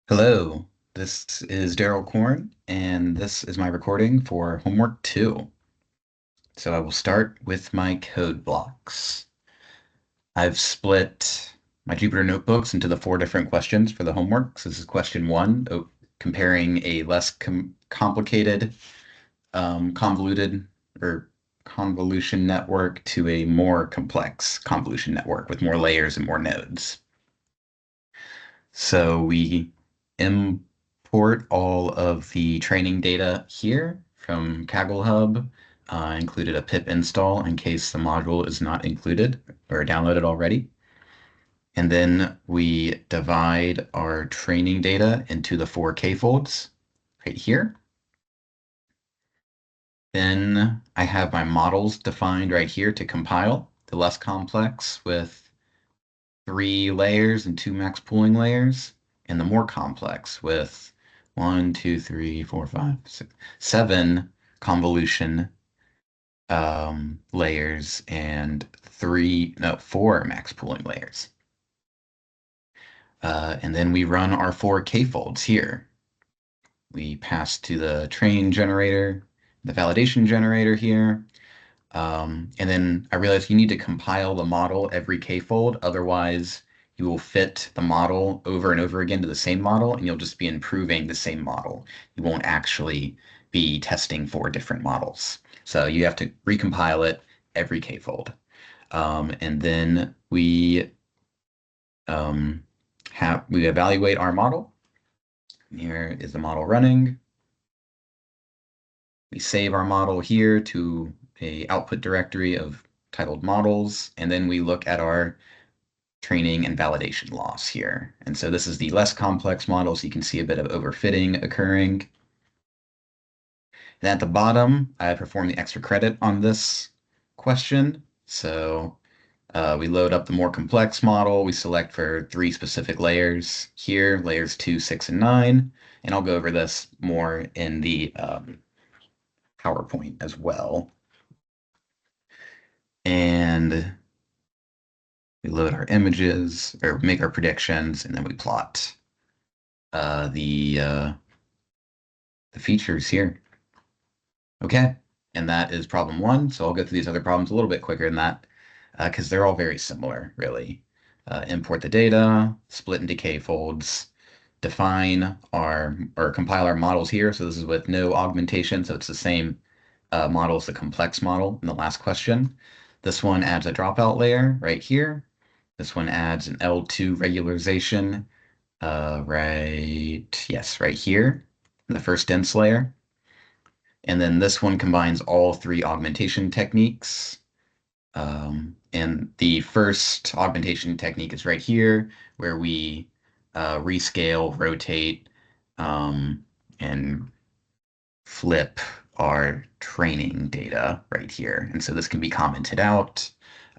Hello, this is Daryl Korn, and this is my recording for homework 2. So I will start with my code blocks. I've split my Jupyter notebooks into the 4 different questions for the homework. So this is question 1, comparing a less complicated, convoluted or convolution network to a more complex convolution network with more layers and more nodes. So we import all of the training data here from Kaggle Hub. Included a pip install in case the module is not included or downloaded already. And then we divide our training data into the 4K folds right here. Then I have my models defined right here to compile the less complex with 3 layers and 2 max pooling layers, and the more complex with 7 convolution layers and 4 max pooling layers. And then we run our 4K folds here. We pass to the train generator, the validation generator here. And then I realized you need to compile the model every k-fold, otherwise you will fit the model over and over again to the same model, and you'll just be improving the same model. You won't actually be testing 4 different models. So you have to recompile it every k-fold. And then um, we evaluate our model. Here is the model running. We save our model here to a output directory of titled models, and then we look at our training and validation loss here. And so this is the less complex model, so you can see a bit of overfitting occurring. And at the bottom, I perform the extra credit on this question. So we load up the more complex model. We select for 3 specific layers here, layers 2, 6, and 9. And I'll go over this more in the PowerPoint as well. And we load our images or make our predictions, and then we plot the features here. Okay, and that is problem 1. So I'll go through these other problems a little bit quicker than that because they're all very similar, really. Import the data, split into k-folds, define or compile our models here. So this is with no augmentation, so it's the same model as the complex model in the last question. This one adds a dropout layer right here. This one adds an L2 regularization right here, the first dense layer. And then this one combines all 3 augmentation techniques. And the first augmentation technique is right here, where we rescale, rotate, and flip our training data right here. And so this can be commented out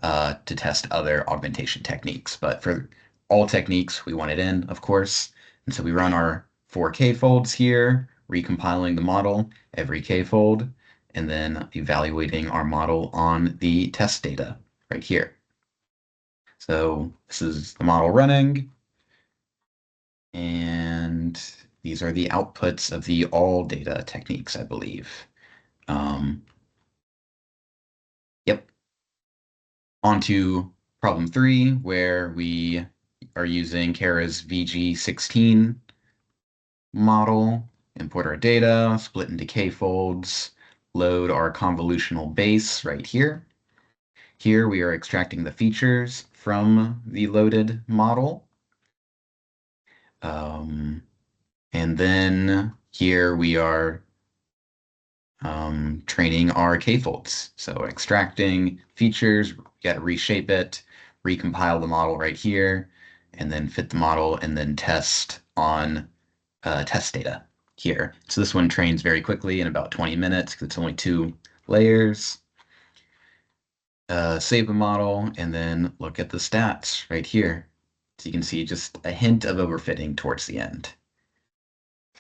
to test other augmentation techniques. But for all techniques, we want it in, of course. And so we run our 4K folds here, recompiling the model every K fold, and then evaluating our model on the test data right here. So this is the model running, and these are the outputs of the all data techniques, I believe. Yep. On to problem 3, where we are using Kara's VG16 model, import our data, split into k-folds, load our convolutional base right here. Here we are extracting the features from the loaded model. And then here we are training our k-folds. So extracting features, you got to reshape it, recompile the model right here, and then fit the model and then test on test data here. So this one trains very quickly in about 20 minutes because it's only 2 layers. Save the model and then look at the stats right here. So you can see just a hint of overfitting towards the end.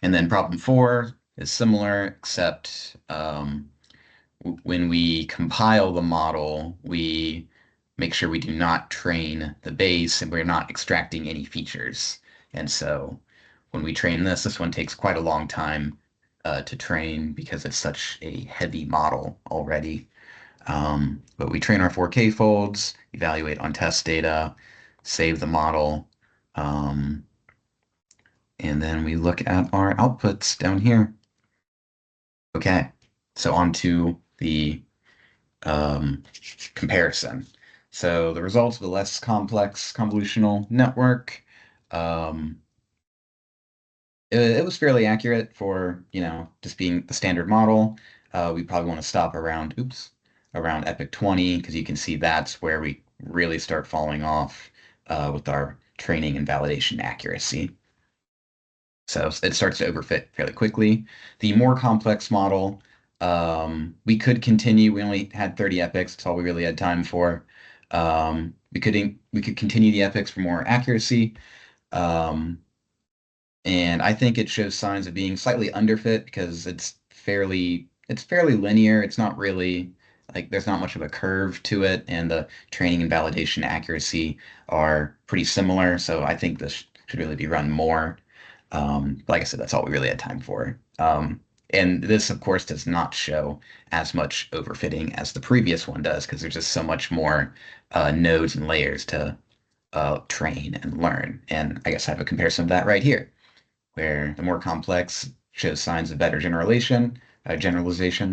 And then problem 4 is similar, except when we compile the model, we make sure we do not train the base and we're not extracting any features. And so when we train this one takes quite a long time to train because it's such a heavy model already. But we train our 4K folds, evaluate on test data, save the model, um, and then we look at our outputs down here. Okay, so on to the um, comparison. So the results of the less complex convolutional network, um, it was fairly accurate for, just being the standard model. We probably want to stop around, oops, around epoch 20, because you can see that's where we really start falling off with our training and validation accuracy. So it starts to overfit fairly quickly. The more complex model, we could continue. We only had 30 epochs. That's all we really had time for. We could continue the epochs for more accuracy. Um, and I think it shows signs of being slightly underfit because it's fairly linear. It's not really like there's not much of a curve to it, and the training and validation accuracy are pretty similar. So I think this should really be run more. Like I said, that's all we really had time for. And this, of course, does not show as much overfitting as the previous one does because there's just so much more nodes and layers to train and learn. And I guess I have a comparison of that right here where the more complex shows signs of better generalization,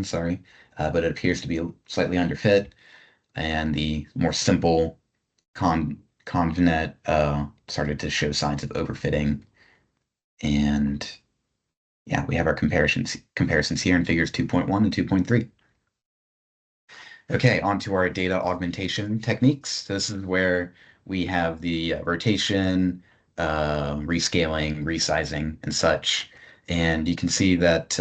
sorry, but it appears to be slightly underfit, and the more simple convnet started to show signs of overfitting. And yeah, we have our comparisons here in figures 2.1 and 2.3. Okay, on to our data augmentation techniques. So this is where we have the rotation, rescaling, resizing, and such. And you can see that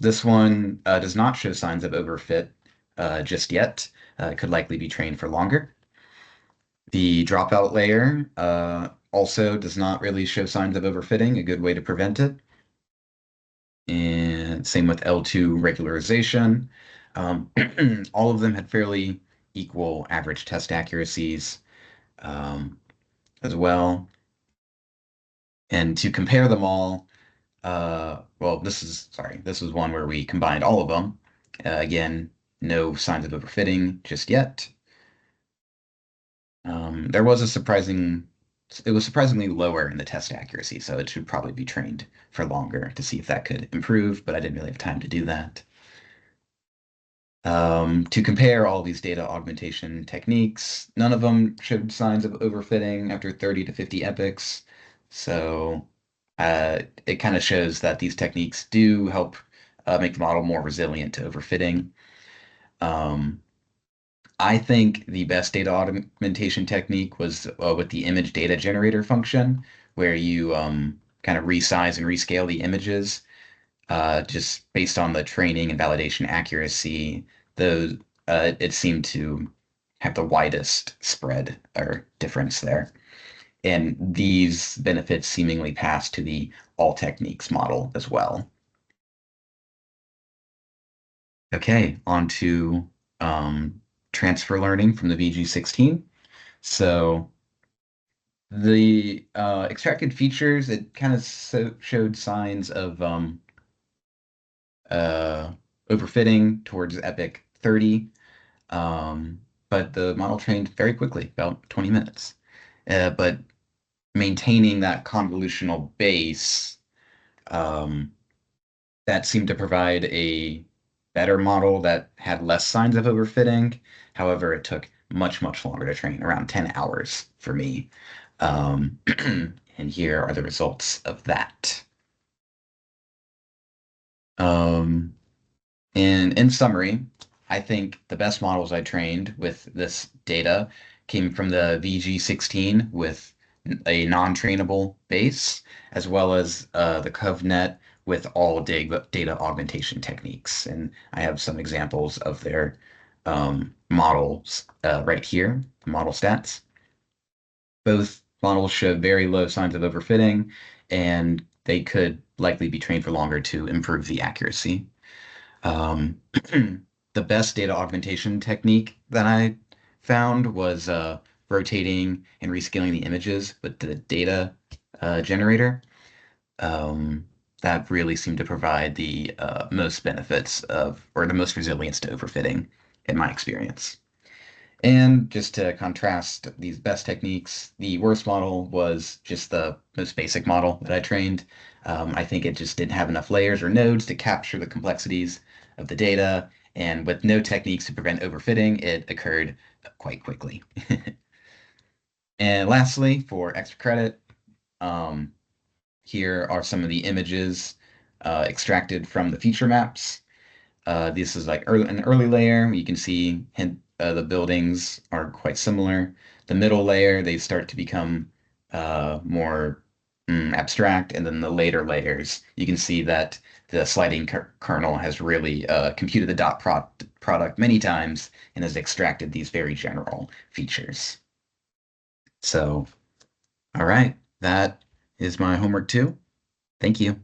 this one does not show signs of overfit just yet. It could likely be trained for longer. The dropout layer also does not really show signs of overfitting, a good way to prevent it. And same with L2 regularization. Um, all of them had fairly equal average test accuracies as well. And to compare them all, well, this was one where we combined all of them. Again, no signs of overfitting just yet. There was it was surprisingly lower in the test accuracy, so it should probably be trained for longer to see if that could improve, but I didn't really have time to do that. To compare all these data augmentation techniques, none of them showed signs of overfitting after 30 to 50 epochs. So it kind of shows that these techniques do help make the model more resilient to overfitting. Um, I think the best data augmentation technique was with the image data generator function, where you kind of resize and rescale the images just based on the training and validation accuracy. Those it seemed to have the widest spread or difference there. And these benefits seemingly pass to the all techniques model as well. Okay, on to transfer learning from the VG16. So the extracted features, it kind of showed signs of uh, overfitting towards epoch 30, but the model trained very quickly, about 20 minutes. But maintaining that convolutional base, um, that seemed to provide a better model that had less signs of overfitting. However, it took much, much longer to train, around 10 hours for me. Um, and here are the results of that. Um, And in summary, I think the best models I trained with this data came from the VG16 with a non-trainable base, as well as the CovNet with all data augmentation techniques. And I have some examples of their models right here, the model stats. Both models showed very low signs of overfitting, and they could likely be trained for longer to improve the accuracy. Um, the best data augmentation technique that I found was rotating and rescaling the images with the data generator. Um, that really seemed to provide the most benefits of, or the most resilience to overfitting in my experience. And just to contrast these best techniques, the worst model was just the most basic model that I trained. I think it just didn't have enough layers or nodes to capture the complexities of the data, and with no techniques to prevent overfitting, it occurred quite quickly. And lastly, for extra credit, um, here are some of the images extracted from the feature maps. This is like an early layer. You can see the buildings are quite similar. The middle layer, they start to become more abstract, and then the later layers, you can see that the sliding kernel has really computed the product many times and has extracted these very general features. So, all right, that is my homework too. Thank you.